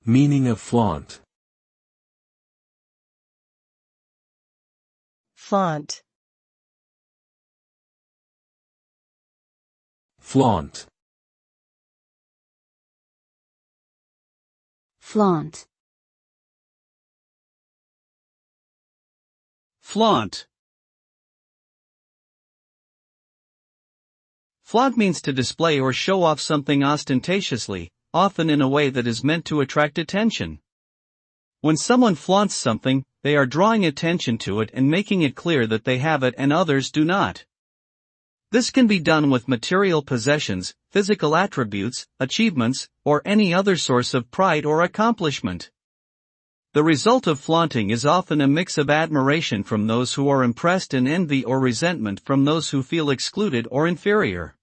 Meaning of flaunt. Flaunt. Flaunt. Flaunt. Flaunt. Flaunt means to display or show off something ostentatiously, often in a way that is meant to attract attention. When someone flaunts something, they are drawing attention to it and making it clear that they have it and others do not. This can be done with material possessions, physical attributes, achievements, or any other source of pride or accomplishment. The result of flaunting is often a mix of admiration from those who are impressed and envy or resentment from those who feel excluded or inferior.